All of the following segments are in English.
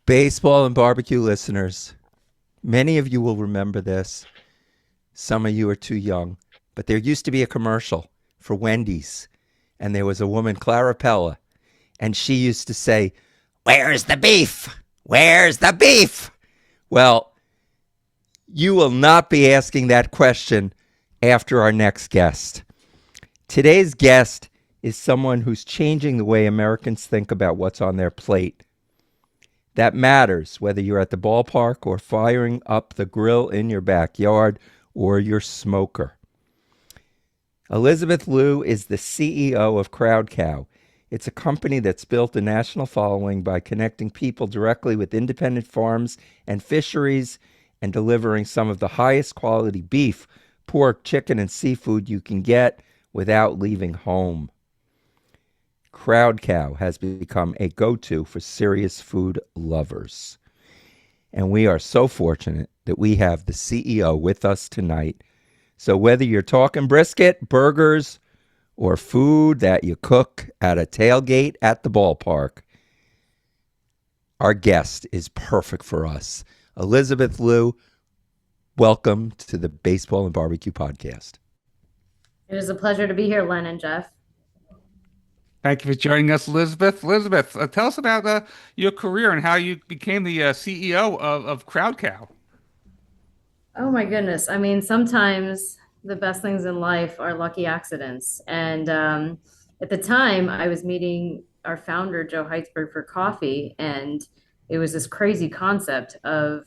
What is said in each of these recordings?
Baseball and barbecue listeners, many of you will remember this. Some of you are too young, but there used to be a commercial for Wendy's, and there was a woman, Clara Pella, and she used to say, "Where's the beef? Where's the beef?" Well, you will not be asking that question after our next guest. Today's guest is someone who's changing the way Americans think about what's on their plate. That matters whether you're at the ballpark or firing up the grill in your backyard or your smoker. Elizabeth Liu is the CEO of Crowd Cow. It's a company that's built a national following by connecting people directly with independent farms and fisheries and delivering some of the highest quality beef, pork, chicken, and seafood you can get without leaving home. Crowd Cow has become a go-to for serious food lovers. And we are so fortunate that we have the CEO with us tonight. So whether you're talking brisket, burgers, or food that you cook at a tailgate at the ballpark, our guest is perfect for us. Elizabeth Liu, welcome to the Baseball and Barbecue Podcast. It is a pleasure to be here, Len and Jeff. Thank you for joining us, Elizabeth. Elizabeth, tell us about your career and how you became the CEO of Crowd Cow. Oh my goodness. I mean, sometimes the best things in life are lucky accidents. And at the time, I was meeting our founder, Joe Heitzberg, for coffee. And it was this crazy concept of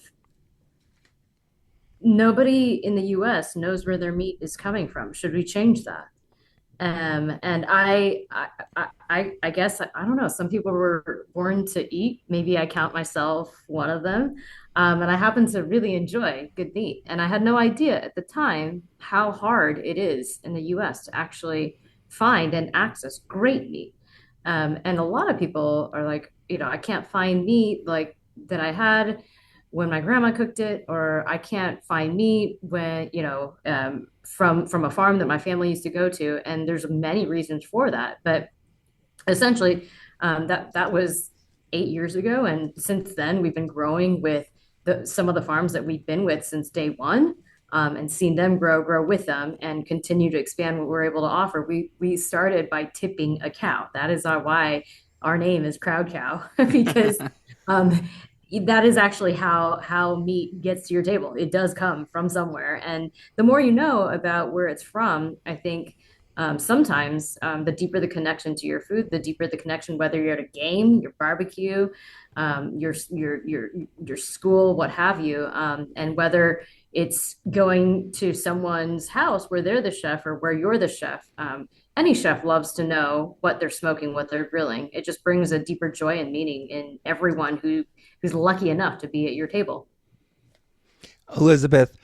nobody in the US knows where their meat is coming from. Should we change that? And I guess I don't know. Some people were born to eat. Maybe I count myself one of them. And I happen to really enjoy good meat. And I had no idea at the time how hard it is in the U.S. to actually find and access great meat. And a lot of people are like, I can't find meat like that I had when my grandma cooked it, or I can't find meat when, from a farm that my family used to go to. And there's many reasons for that. But essentially, that was 8 years ago. And since then, we've been growing with some of the farms that we've been with since day one. And seen them grow with them, and continue to expand what we're able to offer. We started by tipping a cow. That is why our name is Crowd Cow, because um, that is actually how meat gets to your table. It does come from somewhere, and the more you know about where it's from, I think sometimes the deeper the connection to your food, the deeper the connection, whether you're at a game, your barbecue, your school, what have you, and whether it's going to someone's house where they're the chef or where you're the chef. Any chef loves to know what they're smoking, what they're grilling. It just brings a deeper joy and meaning in everyone who's lucky enough to be at your table. Elizabeth,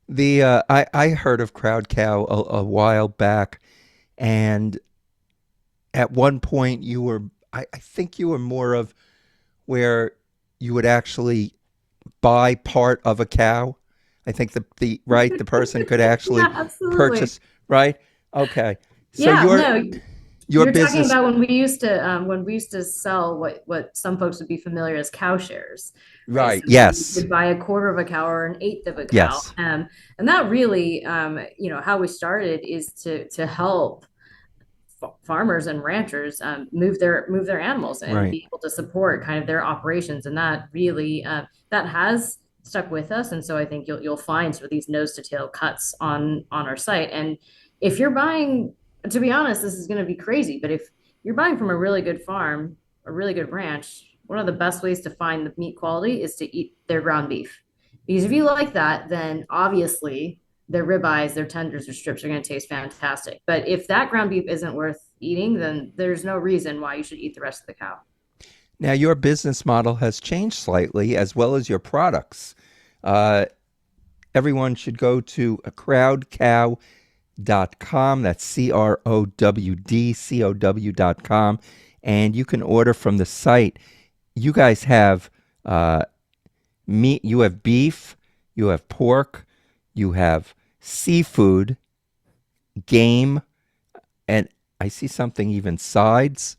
I heard of Crowd Cow a while back, and at one point I think you were more of where you would actually buy part of a cow. I think the person could actually Yeah, absolutely. purchase, right? Okay. So Yeah, no, your you're talking business, about when we used to sell what some folks would be familiar as cow shares, right? right? So you Yes. would buy a quarter of a cow or an eighth of a cow, Yes. and that really, how we started is to help farmers and ranchers move their animals and Right. be able to support kind of their operations, and that really that has stuck with us. And so I think you'll find sort of these nose to tail cuts on our site. And if you're buying, to be honest, this is going to be crazy, but if you're buying from a really good farm, a really good ranch, one of the best ways to find the meat quality is to eat their ground beef. Because if you like that, then obviously their ribeyes, their tenders, their strips are going to taste fantastic. But if that ground beef isn't worth eating, then there's no reason why you should eat the rest of the cow. Now your business model has changed slightly, as well as your products. Uh, Everyone should go to crowdcow.com. That's CROWDCOW.com. And you can order from the site. You guys have meat, you have beef, you have pork, you have seafood, game, and I see something even sides.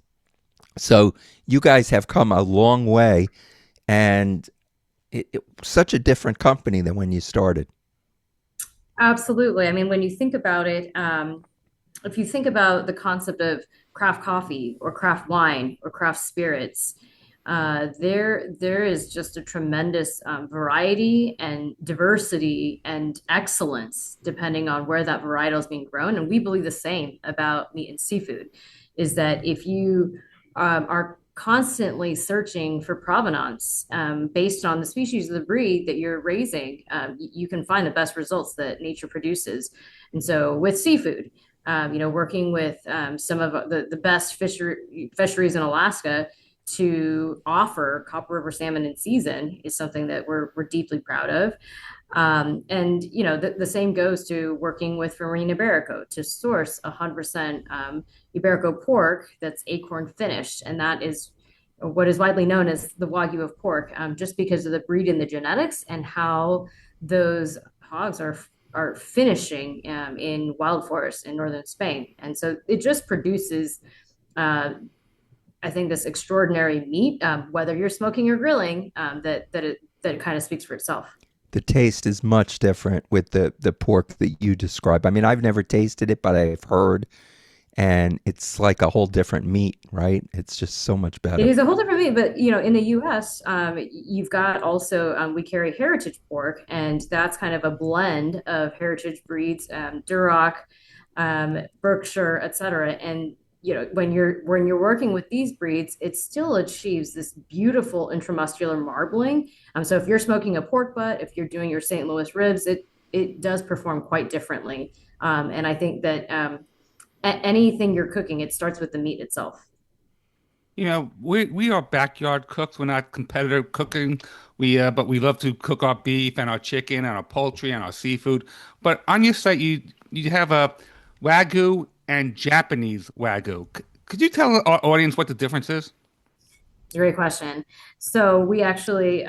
So you guys have come a long way. and such a different company than when you started. Absolutely. I mean, when you think about it, if you think about the concept of craft coffee or craft wine or craft spirits, there is just a tremendous variety and diversity and excellence depending on where that varietal is being grown. And we believe the same about meat and seafood, is that if you are constantly searching for provenance based on the species of the breed that you're raising, you can find the best results that nature produces. And so with seafood, working with some of the best fisheries in Alaska to offer Copper River salmon in season is something that we're deeply proud of. And the same goes to working with Farina Iberico to source 100% Iberico pork that's acorn finished, and that is what is widely known as the Wagyu of pork, just because of the breed and the genetics and how those hogs are finishing in wild forests in northern Spain, and so it just produces. I think this extraordinary meat, whether you're smoking or grilling, that it kind of speaks for itself. The taste is much different with the pork that you describe. I mean, I've never tasted it, but I've heard, and it's like a whole different meat, right? It's just so much It better. is a whole different meat, but in the U.S., you've got also we carry heritage pork, and that's kind of a blend of heritage breeds, Duroc, Berkshire, et cetera. And when you're working with these breeds, it still achieves this beautiful intramuscular marbling. So if you're smoking a pork butt, if you're doing your St. Louis ribs, it does perform quite differently. And I think that anything you're cooking, it starts with the meat itself. We are backyard cooks. We're not competitive cooking. But we love to cook our beef and our chicken and our poultry and our seafood. But on your site, you have a Wagyu and Japanese Wagyu. Could you tell our audience what the difference is? Great question. So we actually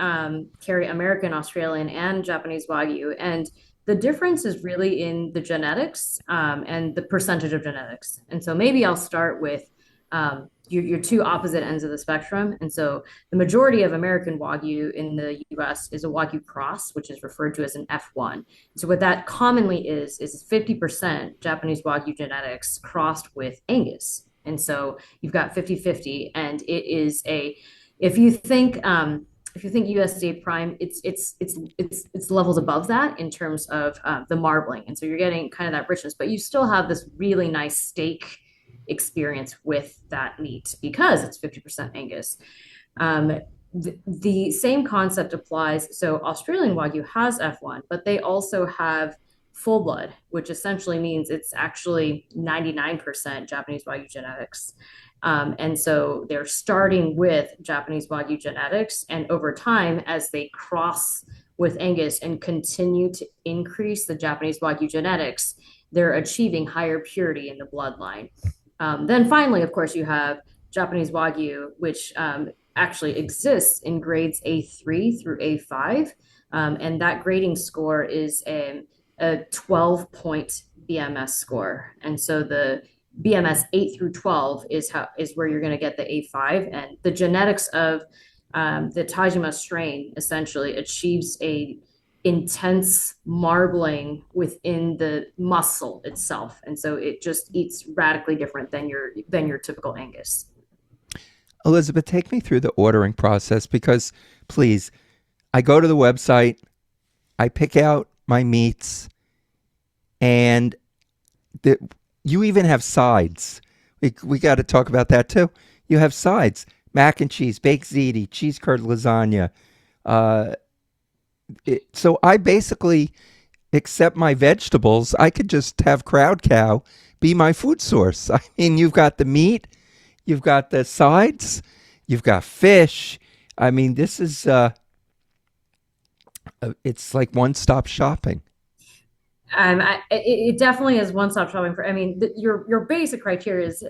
carry American, Australian, and Japanese Wagyu, and the difference is really in the genetics and the percentage of genetics. And so maybe I'll start with your two opposite ends of the spectrum. And so the majority of American Wagyu in the U.S. is a Wagyu cross, which is referred to as an F1. So what that commonly is 50% Japanese Wagyu genetics crossed with Angus. And so you've got 50-50, and it is if you think USDA prime, it's levels above that in terms of the marbling, and so you're getting kind of that richness, but you still have this really nice steak experience with that meat because it's 50% Angus. The same concept applies. So Australian Wagyu has F1, but they also have full blood, which essentially means it's actually 99% Japanese Wagyu genetics. And so they're starting with Japanese Wagyu genetics, and over time, as they cross with Angus and continue to increase the Japanese Wagyu genetics, they're achieving higher purity in the bloodline. Then finally, of course, you have Japanese Wagyu, which actually exists in grades A3 through A5. And that grading score is a 12-point BMS score. And so the BMS 8 through 12 is where you're going to get the A5. And the genetics of the Tajima strain essentially achieves a intense marbling within the muscle itself, and so it just eats radically different than your typical Angus. Elizabeth, take me through the ordering process because, please, I go to the website, I pick out my meats, and you even have sides. We got to talk about that too. You have sides: mac and cheese, baked ziti, cheese curd lasagna. So I basically accept my vegetables. I could just have Crowd Cow be my food source. I mean, you've got the meat, you've got the sides, you've got fish. I mean, this is it's like one-stop shopping. It definitely is one-stop shopping for. I mean, your basic criteria is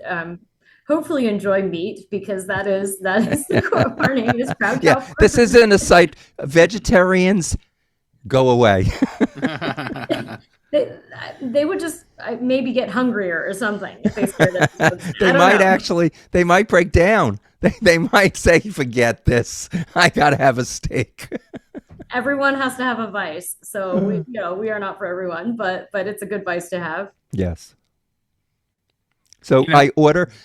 hopefully enjoy meat because that is the core. Our name is Crowd Yeah, Cow this Farm. isn't a site. Vegetarians, go away. they, they would just maybe get hungrier or something if they stared at the website. They I don't might know. actually, they might break down. they might say, forget this. I got to have a steak. Everyone has to have a vice. So we are not for everyone, but it's a good vice to have. Yes. So You know,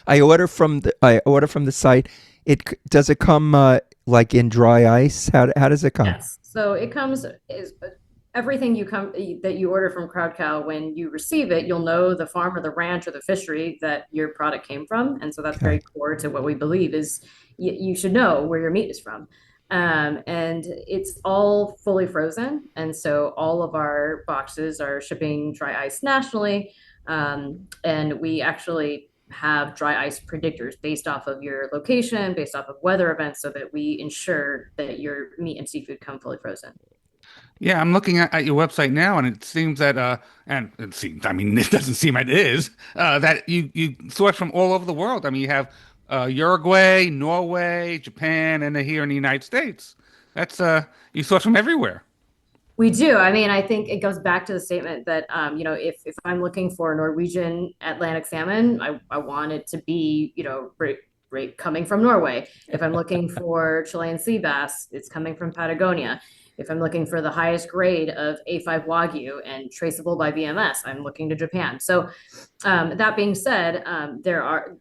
I order from the site. Does it come like in dry ice? How does it come? Yes. So it comes is everything that you order from Crowd Cow. When you receive it, you'll know the farm or the ranch or the fishery that your product came from, and so that's Okay. very core to what we believe is you should know where your meat is from. And it's all fully frozen, and so all of our boxes are shipping dry ice nationally, and we actually have dry ice predictors based off of your location, based off of weather events, so that we ensure that your meat and seafood come fully frozen. yeah, I'm looking at your website now, and it seems that, and it seems, I mean, it doesn't seem it is, that you source from all over the world. I mean, you have Uruguay, Norway, Japan, and then here in the United States. That's you source from everywhere. We do. I mean, I think it goes back to the statement that, if I'm looking for Norwegian Atlantic salmon, I want it to be, right coming from Norway. If I'm looking for Chilean sea bass, it's coming from Patagonia. If I'm looking for the highest grade of A5 Wagyu and traceable by BMS, I'm looking to Japan. So, that being said, there are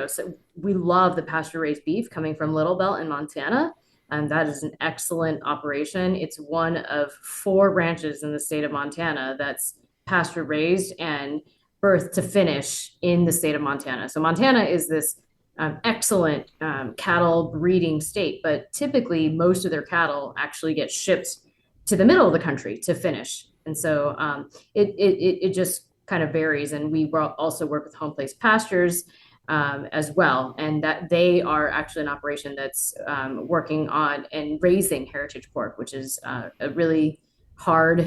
so we love the pasture raised beef coming from Little Belt in Montana. And that is an excellent operation. It's one of four ranches in the state of Montana that's pasture raised and birth to finish in the state of Montana. So Montana is this excellent cattle breeding state, but typically most of their cattle actually get shipped to the middle of the country to finish. And so it just kind of varies. And we also work with Home Place Pastures as well, and that they are actually an operation that's working on and raising heritage pork, which is a really hard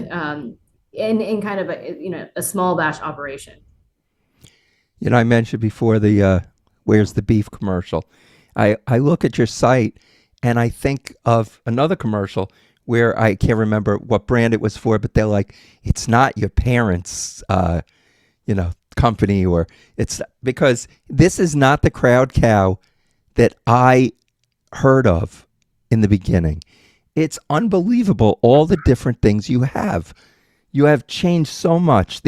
in kind of a small batch operation. I mentioned before the "Where's the beef" commercial. I look at your site and I think of another commercial where I can't remember what brand it was for, but they're like, "It's not your parents', company," or it's because this is not the Crowd Cow that I heard of in the beginning. It's unbelievable all the different things you have. You have changed so much.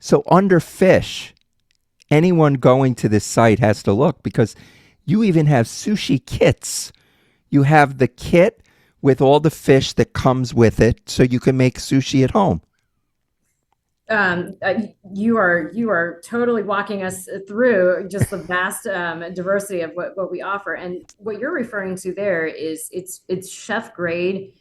So under fish, anyone going to this site has to look because you even have sushi kits. You have the kit with all the fish that comes with it so you can make sushi at home. You are totally walking us through just the vast diversity of what we offer, and what you're referring to there is it's chef grade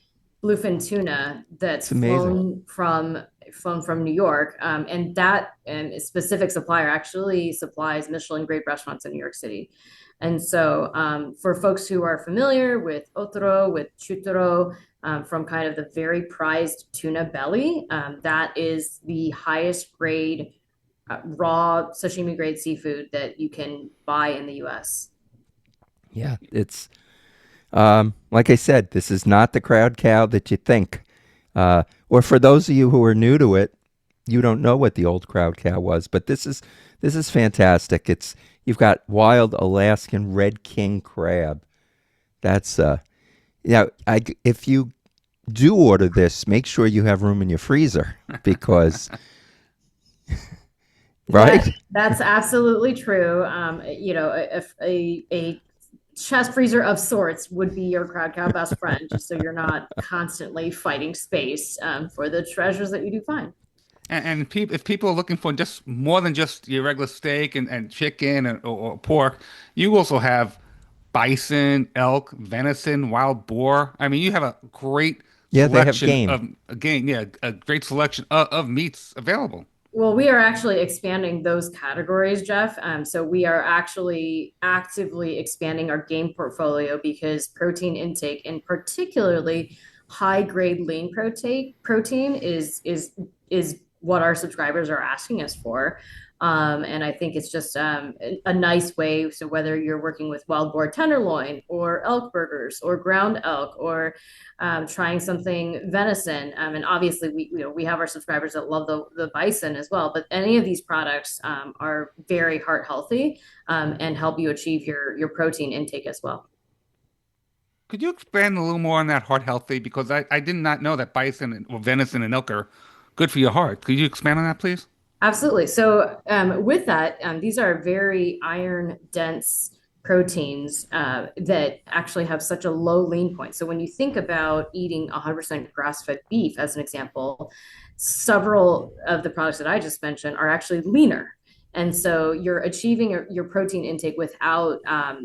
bluefin tuna that's It's amazing. flown from New York, and that and a specific supplier actually supplies Michelin grade restaurants in New York City. And so, for folks who are familiar with otoro, with chutoro, from kind of the very prized tuna belly, that is the highest grade raw sashimi grade seafood that you can buy in the US. Yeah, it's like I said, this is not the Crowd Cow that you think. Or for those of you who are new to it, you don't know what the old Crowd Cow was, but this is fantastic. It's you've got wild Alaskan red king crab. That's if you do order this, make sure you have room in your freezer because That right? that's absolutely true. A chest freezer of sorts would be your crowd cow best friend, just so you're not constantly fighting space for the treasures that you do find. And if people are looking for just more than just your regular steak and chicken or pork, you also have bison, elk, venison, wild boar. I mean, you have a great Yeah, they have selection game. of again, yeah, a great selection of meats available. Well, we are actually expanding those categories, Jeff. So we are actually actively expanding our game portfolio because protein intake, and particularly high grade lean protein is what our subscribers are asking us for. And I think it's just a nice way. So whether you're working with wild boar tenderloin or elk burgers or ground elk or trying something venison, and obviously we have our subscribers that love the bison as well. But any of these products are very heart healthy and help you achieve your protein intake as well. Could you expand a little more on that heart healthy? Because I did not know that bison or venison and elk are good for your heart. Could you expand on that, please? Absolutely. So with that, these are very iron dense proteins that actually have such a low lean point. So when you think about eating 100% grass-fed beef, as an example, several of the products that I just mentioned are actually leaner. And so you're achieving your protein intake without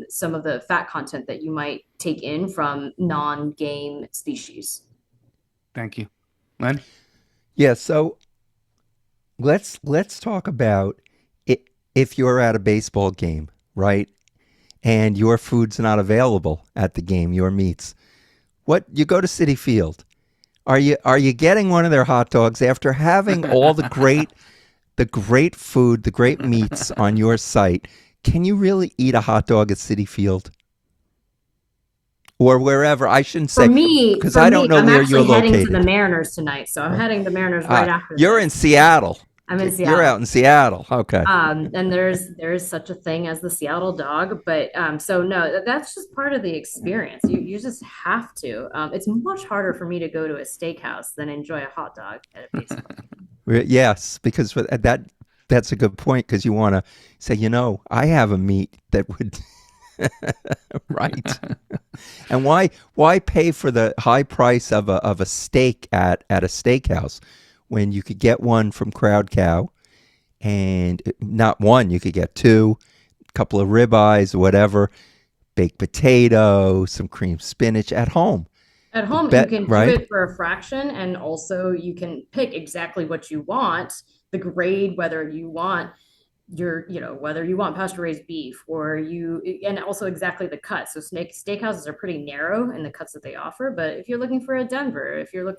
some of the fat content that you might take in from non-game species. Thank you. Len? Yeah, so let's talk about it if you're at a baseball game, right? And your food's not available at the game, your meats. What you go to City Field. Are you getting one of their hot dogs after having all the great food, the great meats on your site? Can you really eat a hot dog at City Field or wherever? I shouldn't For say me, because for I don't me, know I'm where you're actually heading to the located. Mariners tonight. So I'm heading to Mariners right Uh, after you're in this. Seattle. I'm in You're Seattle. out in Seattle. Okay. And there's such a thing as the Seattle dog, but so no, that's just part of the experience. You just have to. It's much harder for me to go to a steakhouse than enjoy a hot dog at a baseball game. Yes, because that's a good point because you want to say, I have a meat that would right. And why pay for the high price of a steak at a steakhouse when you could get one from Crowd Cow and not one, you could get two, a couple of ribeyes, whatever, baked potato, some cream spinach at home. At The home, you bet can do right? it for a fraction, and also you can pick exactly what you want, the grade, whether you want whether you want pasture raised beef or and also exactly the cut. So steakhouses are pretty narrow in the cuts that they offer. But if you're looking for a Denver, if you're like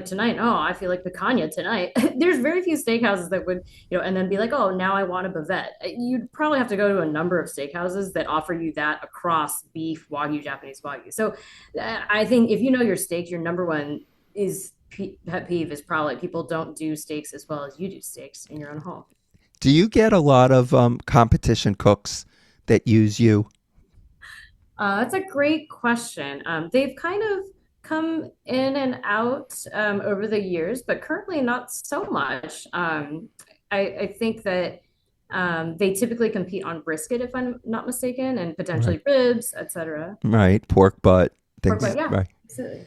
tonight, oh, I feel like picanha tonight. There's very few steakhouses that would, and then be like, oh, now I want a bavette. You'd probably have to go to a number of steakhouses that offer you that across beef, Wagyu, Japanese Wagyu. So I think if you know your steaks, your number one is pet peeve is probably people don't do steaks as well as you do steaks in your own home. Do you get a lot of competition cooks that use you? That's a great question. They've kind of come in and out over the years, but currently not so much. I think that they typically compete on brisket, if I'm not mistaken, and Right. potentially ribs, etc. Right. Pork butt, Pork butt, things. yeah, Right. absolutely.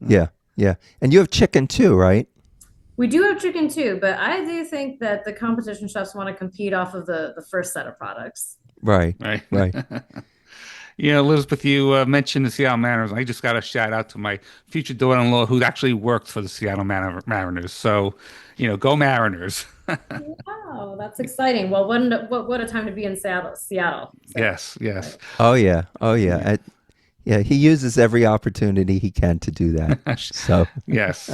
Yeah. Yeah. And you have chicken too, right? We do have chicken too, but I do think that the competition chefs want to compete off of the first set of products. Right. Right. Right. Yeah, Elizabeth, you mentioned the Seattle Mariners. I just got a shout out to my future daughter-in-law who actually works for the Seattle Mariners. So, go Mariners. Wow, that's exciting. Well, what a time to be in Seattle. So, Yes, yes. Oh yeah. Oh yeah. Yeah. He uses every opportunity he can to do that. So Yes.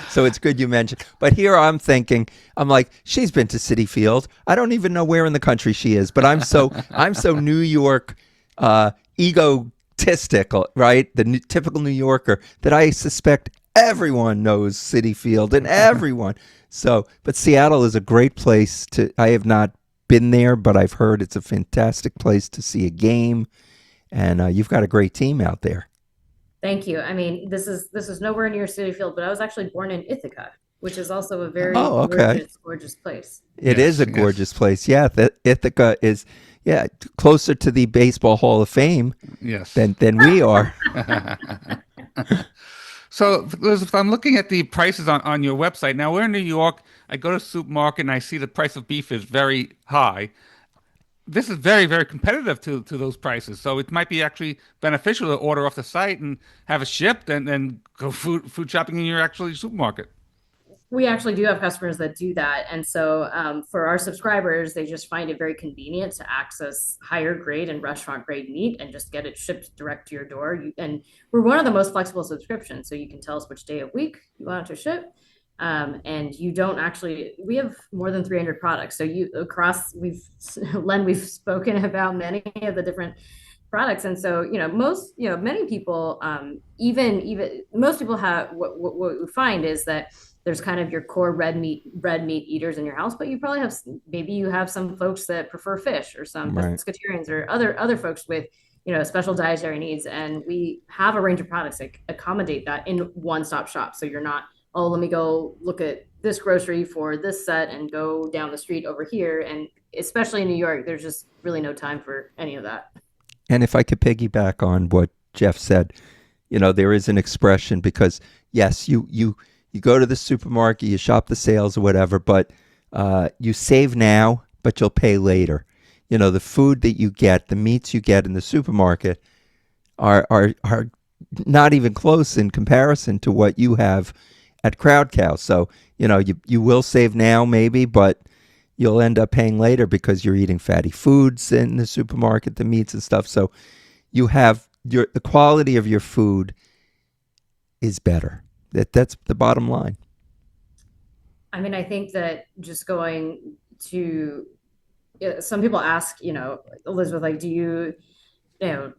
so it's good you mentioned. But here I'm thinking, I'm like, she's been to City Field. I don't even know where in the country she is, but I'm so New York egotistic, right? The typical New Yorker that I suspect everyone knows City Field and everyone. So, but Seattle is a great place to. I have not been there, but I've heard it's a fantastic place to see a game, and you've got a great team out there. thank you. I mean, this is nowhere near City Field, but I was actually born in Ithaca, which is also a very Oh, okay. gorgeous place. It is Yes, a yes, gorgeous place. Yeah, Ithaca is, yeah, closer to the Baseball Hall of Fame yes. than we are. So, Elizabeth, I'm looking at the prices on your website. Now, we're in New York. I go to the supermarket and I see the price of beef is very high. This is very, very competitive to those prices. So it might be actually beneficial to order off the site and have it shipped and then go food shopping in your actual supermarket. We actually do have customers that do that. And so for our subscribers, they just find it very convenient to access higher grade and restaurant grade meat and just get it shipped direct to your door. And we're one of the most flexible subscriptions. So you can tell us which day of week you want it to ship. And you don't actually, we have more than 300 products. So you across, Len, we've spoken about many of the different products. And so, many people, even most people have, what we find is that there's kind of your core red meat eaters in your house, but you probably have, maybe you have some folks that prefer fish, or some Right. pescatarians, or other folks with, special dietary needs. And we have a range of products that accommodate that in one-stop shop. So you're not, oh, let me go look at this grocery for this set and go down the street over here. And especially in New York, there's just really no time for any of that. And if I could piggyback on what Jeff said, there is an expression because yes, you go to the supermarket, you shop the sales or whatever, but you save now, but you'll pay later. The food that you get, the meats you get in the supermarket are not even close in comparison to what you have at Crowd Cow. So, you will save now maybe, but you'll end up paying later because you're eating fatty foods in the supermarket, the meats and stuff. So you have the quality of your food is better. That's the bottom line. I mean, I think that just going to, some people ask, Elizabeth, like, do you, you know,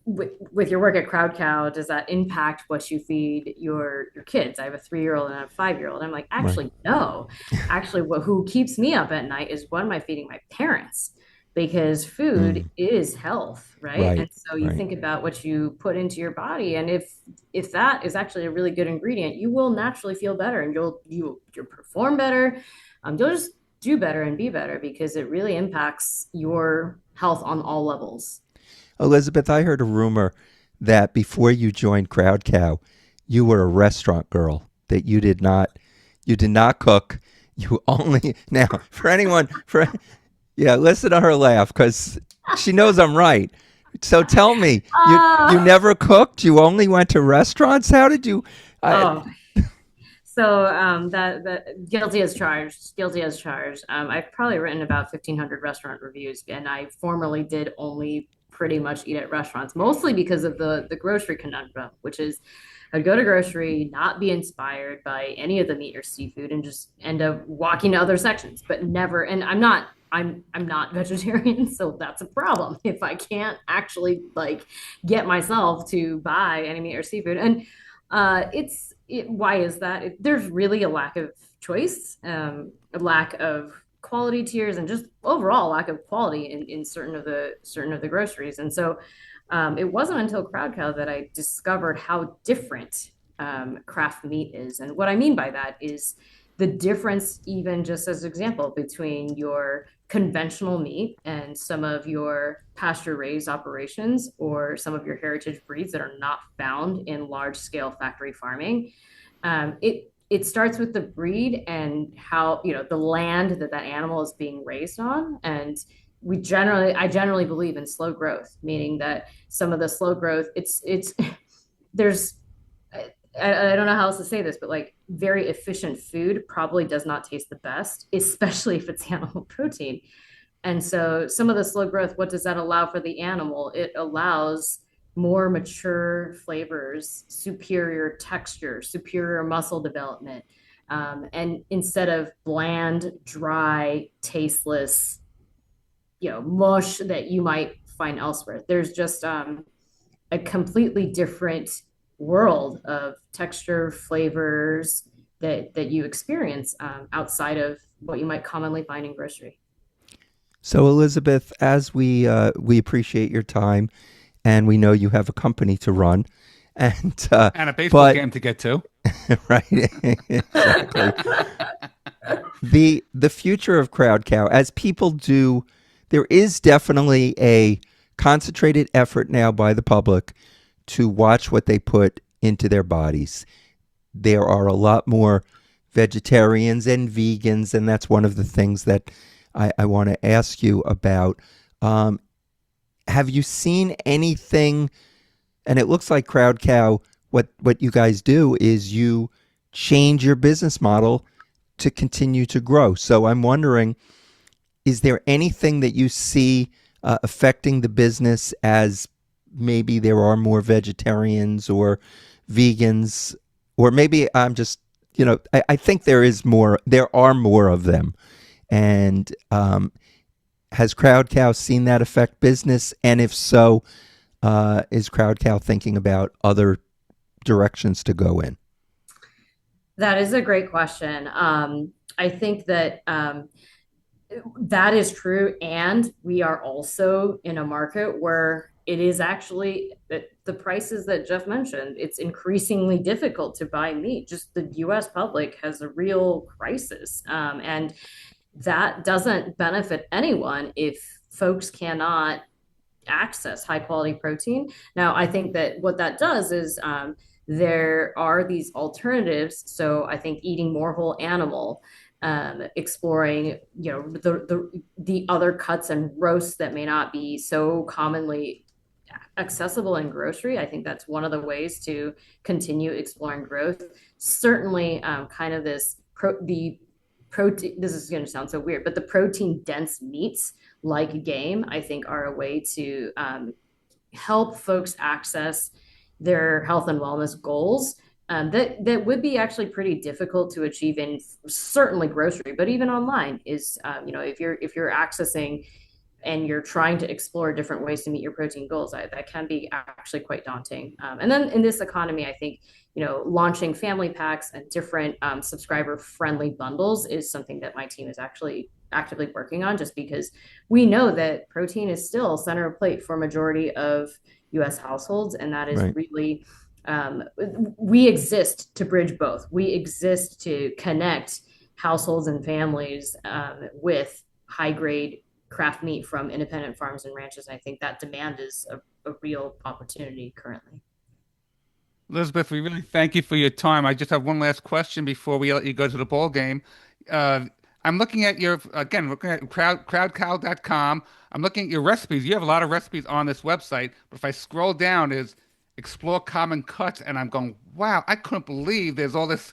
with your work at Crowd Cow, does that impact what you feed your kids? I have a 3-year-old and a 5-year-old. I'm like, Right. actually, no. Actually, who keeps me up at night is, what am I feeding my parents? Because food Mm, is health, right? right. And so you Right. think about what you put into your body, and if that is actually a really good ingredient, you will naturally feel better, and you'll perform better. You'll just do better and be better, because it really impacts your health on all levels. Elizabeth, I heard a rumor that before you joined Crowd Cow, you were a restaurant girl, that you did not cook. You only now for anyone for yeah, listen to her laugh because she knows I'm right. So tell me, you Uh, never cooked? You only went to restaurants? How did you? I, oh, so that guilty as charged, guilty as charged. I've probably written about 1,500 restaurant reviews, and I formerly did only pretty much eat at restaurants, mostly because of the grocery conundrum, which is I'd go to grocery, not be inspired by any of the meat or seafood, and just end up walking to other sections, but never. And I'm not vegetarian, so that's a problem if I can't actually like get myself to buy any meat or seafood. And why is that? There's really a lack of choice, a lack of quality tiers, and just overall lack of quality in certain of the groceries. And so it wasn't until Crowd Cow that I discovered how different craft meat is. And what I mean by that is the difference, even just as an example, between your conventional meat and some of your pasture raised operations, or some of your heritage breeds that are not found in large scale factory farming. It starts with the breed and how, the land that animal is being raised on. And I generally believe in slow growth, meaning that some of the slow growth, there's, I don't know how else to say this, but like, very efficient food probably does not taste the best, especially if it's animal protein. And so some of the slow growth, what does that allow for the animal? It allows more mature flavors, superior texture, superior muscle development. And instead of bland, dry, tasteless, mush that you might find elsewhere, there's just a completely different world of texture, flavors that you experience outside of what you might commonly find in grocery. so Elizabeth, as we appreciate your time, and we know you have a company to run, and And a baseball but game to get to. right, exactly. The future of Crowd Cow, as people do, there is definitely a concentrated effort now by the public to watch what they put into their bodies. There are a lot more vegetarians and vegans, and that's one of the things that I want to ask you about. Um, have you seen anything? And it looks like Crowd Cow, what you guys do is you change your business model to continue to grow. So I'm wondering, is there anything that you see affecting the business as maybe there are more vegetarians or vegans, or maybe I'm just I think there is more. There are more of them, and has Crowd Cow seen that affect business? And if so, is Crowd Cow thinking about other directions to go in? That is a great question. I think that that is true. And we are also in a market where it is actually the prices that Jeff mentioned. It's increasingly difficult to buy meat. Just the US public has a real crisis. And that doesn't benefit anyone if folks cannot access high quality protein. Now, I think that what that does is there are these alternatives. So I think eating more whole animal, exploring, the other cuts and roasts that may not be so commonly accessible in grocery. I think that's one of the ways to continue exploring growth. Certainly, kind of the protein. This is going to sound so weird, but the protein dense meats like game, I think, are a way to help folks access their health and wellness goals, that would be actually pretty difficult to achieve in certainly grocery, but even online is, if you're accessing and you're trying to explore different ways to meet your protein goals, that can be actually quite daunting. And then in this economy, I think, launching family packs and different subscriber friendly bundles is something that my team is actually actively working on, just because we know that protein is still center of plate for a majority of US households. And that is Right. really, we exist to bridge both. We exist to connect households and families with high grade craft meat from independent farms and ranches. And I think that demand is a real opportunity currently. Elizabeth, we really thank you for your time. I just have one last question before we let you go to the ball game. Uh, I'm looking at looking at crowdcow.com. I'm looking at your recipes. You have a lot of recipes on this website, but if I scroll down, is explore common cuts, and I'm going, wow, I couldn't believe there's all these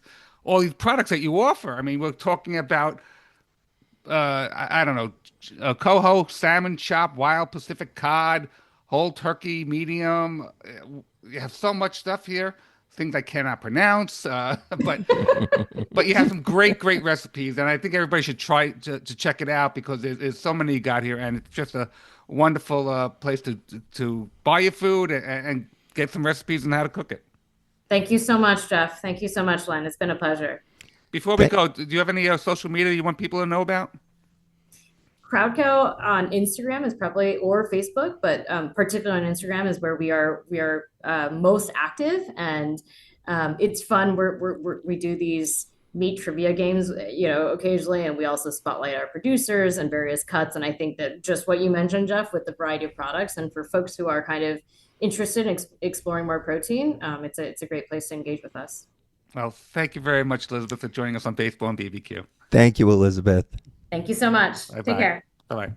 products that you offer. I mean, we're talking about I don't know, coho, salmon chop, wild Pacific cod, whole turkey, medium. You have so much stuff here, things I cannot pronounce, but you have some great recipes, and I think everybody should try to check it out because there's so many you got here, and it's just a wonderful place to buy your food and get some recipes on how to cook it. Thank you so much, Jeff. Thank you so much, Len. It's been a pleasure. Before we Th- go, do you have any social media you want people to know about? CrowdCo on Instagram is probably, or Facebook, but particularly on Instagram is where we are most active, and it's fun. We do these meat trivia games, occasionally, and we also spotlight our producers and various cuts. And I think that just what you mentioned, Jeff, with the variety of products, and for folks who are kind of interested in exploring more protein, it's a great place to engage with us. Well, thank you very much, Elizabeth, for joining us on Baseball and BBQ. Thank you, Elizabeth. Thank you so much. Bye Take bye. care. Bye bye.